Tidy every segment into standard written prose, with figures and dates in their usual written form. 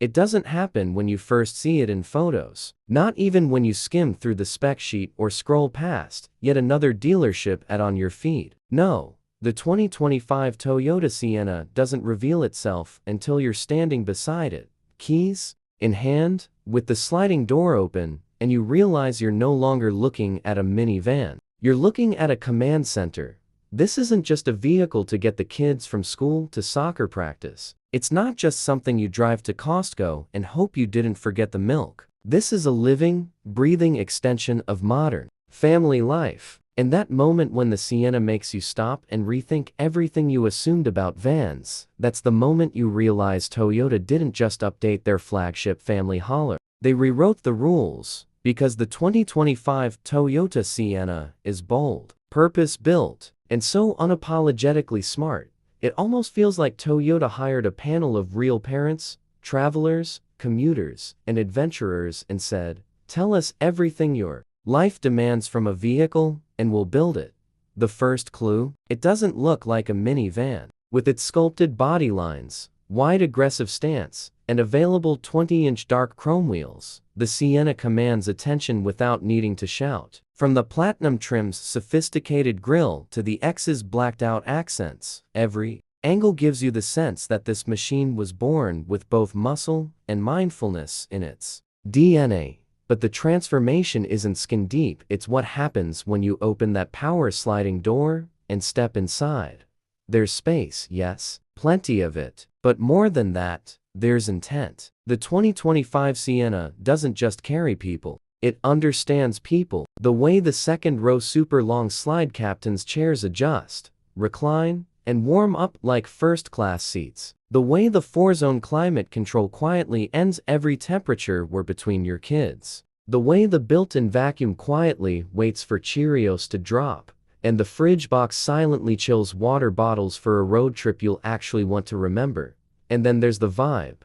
It doesn't happen when you first see it in photos. Not even when you skim through the spec sheet or scroll past yet another dealership ad on your feed. No, the 2025 Toyota Sienna doesn't reveal itself until you're standing beside it, keys in hand, with the sliding door open, and you realize you're no longer looking at a minivan. You're looking at a command center. This isn't just a vehicle to get the kids from school to soccer practice. It's not just something you drive to Costco and hope you didn't forget the milk. This is a living, breathing extension of modern family life. And that moment when the Sienna makes you stop and rethink everything you assumed about vans, that's the moment you realize Toyota didn't just update their flagship family hauler. They rewrote the rules, because the 2025 Toyota Sienna is bold, purpose-built, and so unapologetically smart. It almost feels like Toyota hired a panel of real parents, travelers, commuters, and adventurers and said, "Tell us everything your life demands from a vehicle, and we'll build it." The first clue? It doesn't look like a minivan. With its sculpted body lines, wide aggressive stance, and available 20-inch dark chrome wheels, the Sienna commands attention without needing to shout. From the platinum trim's sophisticated grille to the X's blacked-out accents, every angle gives you the sense that this machine was born with both muscle and mindfulness in its DNA. But the transformation isn't skin deep, it's what happens when you open that power sliding door and step inside. There's space, yes, plenty of it, but more than that, there's intent. The 2025 Sienna doesn't just carry people, it understands people. The way the second-row super-long slide captain's chairs adjust, recline, and warm up like first-class seats. The way the 4-zone climate control quietly ends every temperature war between your kids. The way the built-in vacuum quietly waits for Cheerios to drop, and the fridge box silently chills water bottles for a road trip you'll actually want to remember. And then there's the vibe.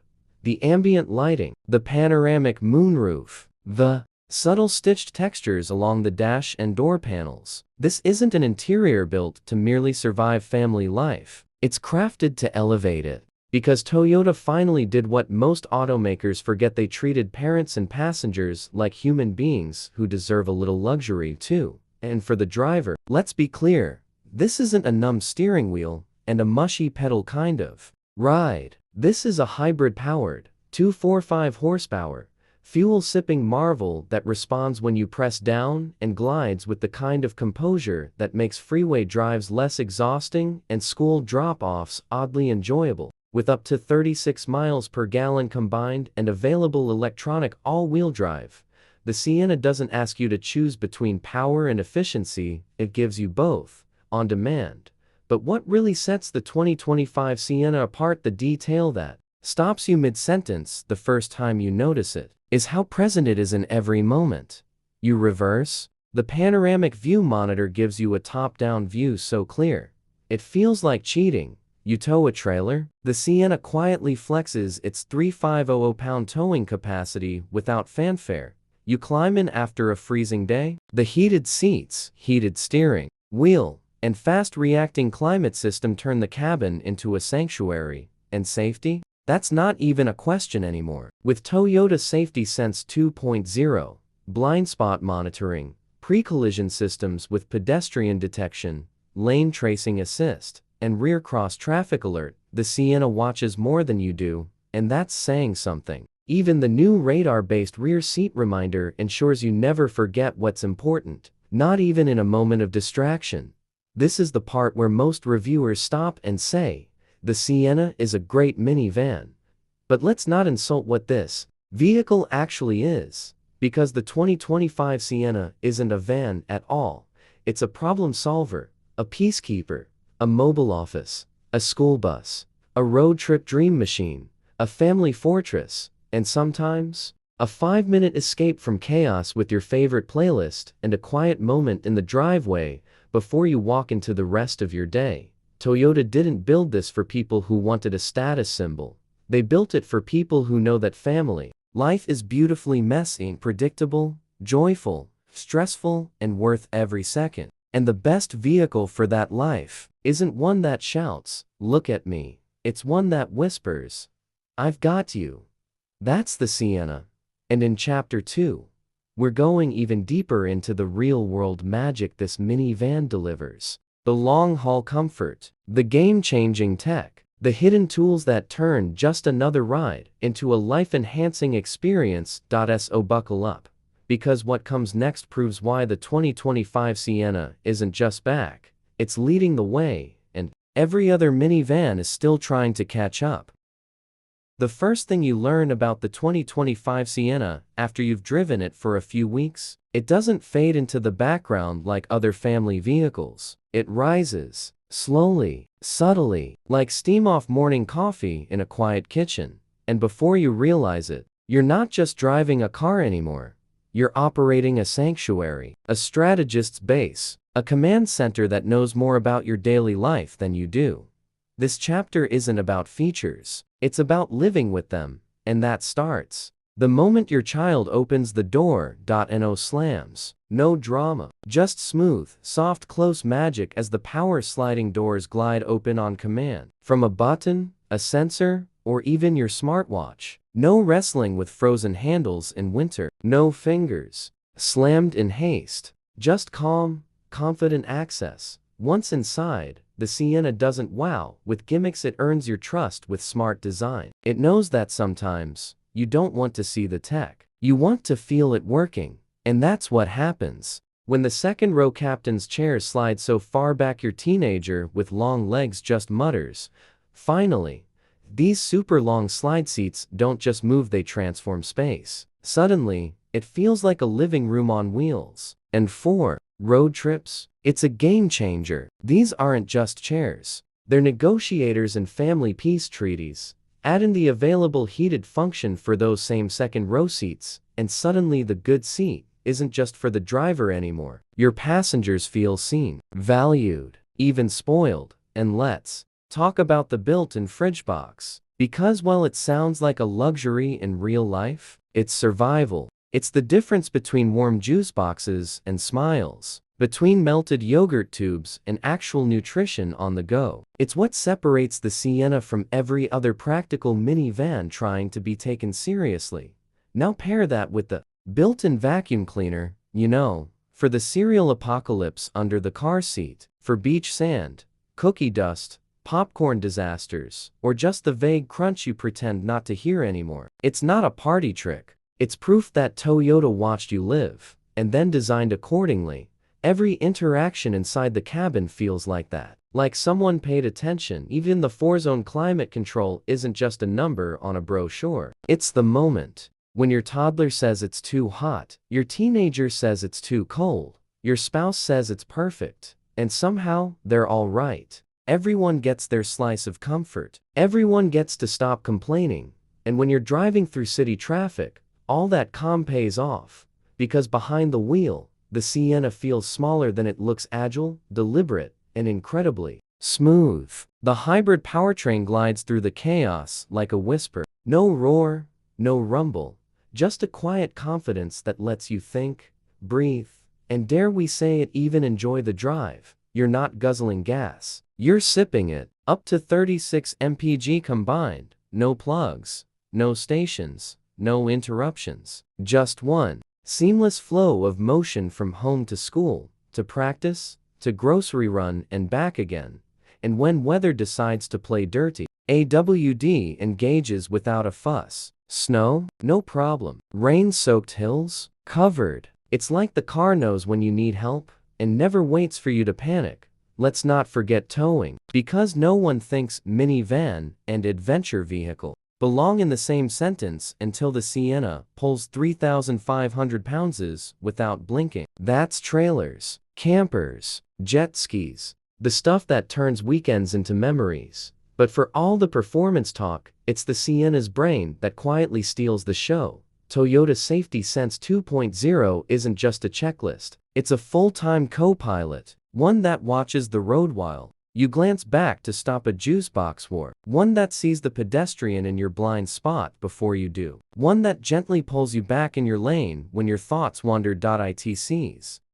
The ambient lighting, the panoramic moonroof, the subtle stitched textures along the dash and door panels. This isn't an interior built to merely survive family life. It's crafted to elevate it. Because Toyota finally did what most automakers forget: they treated parents and passengers like human beings who deserve a little luxury too. And for the driver, let's be clear, this isn't a numb steering wheel and a mushy pedal kind of ride. This is a hybrid-powered, 245 horsepower, fuel-sipping marvel that responds when you press down and glides with the kind of composure that makes freeway drives less exhausting and school drop-offs oddly enjoyable. With up to 36 miles per gallon combined and available electronic all-wheel drive, the Sienna doesn't ask you to choose between power and efficiency, it gives you both, on demand. But what really sets the 2025 Sienna apart, the detail that stops you mid-sentence the first time you notice it, is how present it is in every moment. You reverse, the panoramic view monitor gives you a top-down view so clear, it feels like cheating. You tow a trailer? The Sienna quietly flexes its 3,500-pound towing capacity without fanfare. You climb in after a freezing day? The heated seats, heated steering wheel, and fast-reacting climate system turn the cabin into a sanctuary. And safety? That's not even a question anymore. With Toyota Safety Sense 2.0, blind spot monitoring, pre-collision systems with pedestrian detection, lane tracing assist, and rear cross-traffic alert, the Sienna watches more than you do, and that's saying something. Even the new radar-based rear seat reminder ensures you never forget what's important, not even in a moment of distraction. This is the part where most reviewers stop and say, the Sienna is a great minivan. But let's not insult what this vehicle actually is, because the 2025 Sienna isn't a van at all. It's a problem solver, a peacekeeper, a mobile office, a school bus, a road trip dream machine, a family fortress, and sometimes, a 5-minute escape from chaos with your favorite playlist and a quiet moment in the driveway before you walk into the rest of your day. Toyota didn't build this for people who wanted a status symbol. They built it for people who know that family life is beautifully messy, predictable, joyful, stressful, and worth every second. And the best vehicle for that life isn't one that shouts, "Look at me." It's one that whispers, "I've got you." That's the Sienna. And in Chapter 2, we're going even deeper into the real-world magic this minivan delivers. The long-haul comfort, the game-changing tech, the hidden tools that turn just another ride into a life-enhancing experience. So buckle up, because what comes next proves why the 2025 Sienna isn't just back, it's leading the way, and every other minivan is still trying to catch up. The first thing you learn about the 2025 Sienna after you've driven it for a few weeks, it doesn't fade into the background like other family vehicles. It rises, slowly, subtly, like steam off morning coffee in a quiet kitchen. And before you realize it, you're not just driving a car anymore. You're operating a sanctuary, a strategist's base, a command center that knows more about your daily life than you do. This chapter isn't about features, it's about living with them, and that starts the moment your child opens the door. No slams, no drama, just smooth, soft close magic as the power sliding doors glide open on command. From a button, a sensor, or even your smartwatch. No wrestling with frozen handles in winter, no fingers slammed in haste, just calm, confident access. Once inside, the Sienna doesn't wow with gimmicks, it earns your trust with smart design. It knows that sometimes, you don't want to see the tech. You want to feel it working. And that's what happens when the second row captain's chair slides so far back your teenager with long legs just mutters, "Finally." These super long slide seats don't just move, they transform space. Suddenly, it feels like a living room on wheels. And for road trips, it's a game changer. These aren't just chairs. They're negotiators and family peace treaties. Add in the available heated function for those same second row seats, and suddenly the good seat isn't just for the driver anymore. Your passengers feel seen, valued, even spoiled. And let's talk about the built-in fridge box. Because while it sounds like a luxury in real life, it's survival. It's the difference between warm juice boxes and smiles, between melted yogurt tubes and actual nutrition on the go. It's what separates the Sienna from every other practical minivan trying to be taken seriously. Now pair that with the built-in vacuum cleaner, for the cereal apocalypse under the car seat, for beach sand, cookie dust, popcorn disasters, or just the vague crunch you pretend not to hear anymore. It's not a party trick. It's proof that Toyota watched you live, and then designed accordingly. Every interaction inside the cabin feels like that. Like someone paid attention. Even the 4-zone climate control isn't just a number on a brochure. It's the moment when your toddler says it's too hot, your teenager says it's too cold, your spouse says it's perfect, and somehow they're all right. Everyone gets their slice of comfort. Everyone gets to stop complaining. And when you're driving through city traffic, all that calm pays off, because behind the wheel, the Sienna feels smaller than it looks, agile, deliberate, and incredibly smooth. The hybrid powertrain glides through the chaos like a whisper. No roar, no rumble, just a quiet confidence that lets you think, breathe, and dare we say it, even enjoy the drive. You're not guzzling gas. You're sipping it. Up to 36 mpg combined. No plugs, no stations, no interruptions. Just one seamless flow of motion from home to school, to practice, to grocery run and back again. And when weather decides to play dirty, AWD engages without a fuss. Snow? No problem. Rain-soaked hills? Covered. It's like the car knows when you need help, and never waits for you to panic. Let's not forget towing, because no one thinks minivan and adventure vehicle belong in the same sentence until the Sienna pulls 3,500 pounds without blinking. That's trailers, campers, jet skis, the stuff that turns weekends into memories. But for all the performance talk, it's the Sienna's brain that quietly steals the show. Toyota Safety Sense 2.0 isn't just a checklist, it's a full-time co-pilot, one that watches the road while you glance back to stop a juice box war, one that sees the pedestrian in your blind spot before you do, one that gently pulls you back in your lane when your thoughts wander.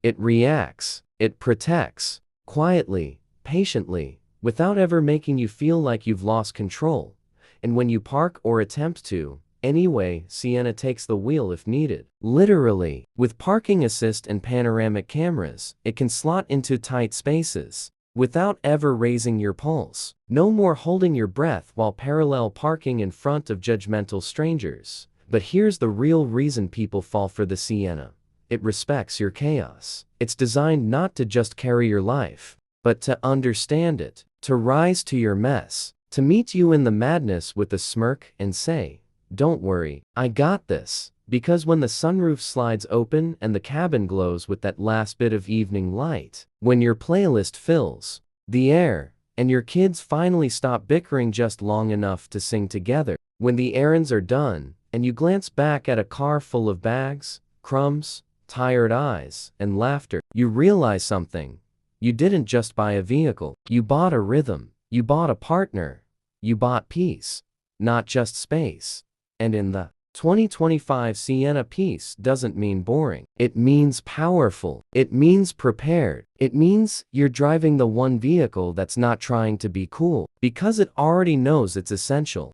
It reacts, it protects, quietly, patiently, without ever making you feel like you've lost control. And when you park or attempt to, Anyway, Sienna takes the wheel if needed. Literally. With parking assist and panoramic cameras, it can slot into tight spaces without ever raising your pulse. No more holding your breath while parallel parking in front of judgmental strangers. But here's the real reason people fall for the Sienna. It respects your chaos. It's designed not to just carry your life, but to understand it, to rise to your mess, to meet you in the madness with a smirk and say, "Don't worry, I got this." Because when the sunroof slides open and the cabin glows with that last bit of evening light, when your playlist fills the air, and your kids finally stop bickering just long enough to sing together, when the errands are done, and you glance back at a car full of bags, crumbs, tired eyes, and laughter, you realize something. You didn't just buy a vehicle. You bought a rhythm. You bought a partner. You bought peace, not just space. And in the 2025 Sienna, peace doesn't mean boring. It means powerful. It means prepared. It means you're driving the one vehicle that's not trying to be cool, because it already knows it's essential.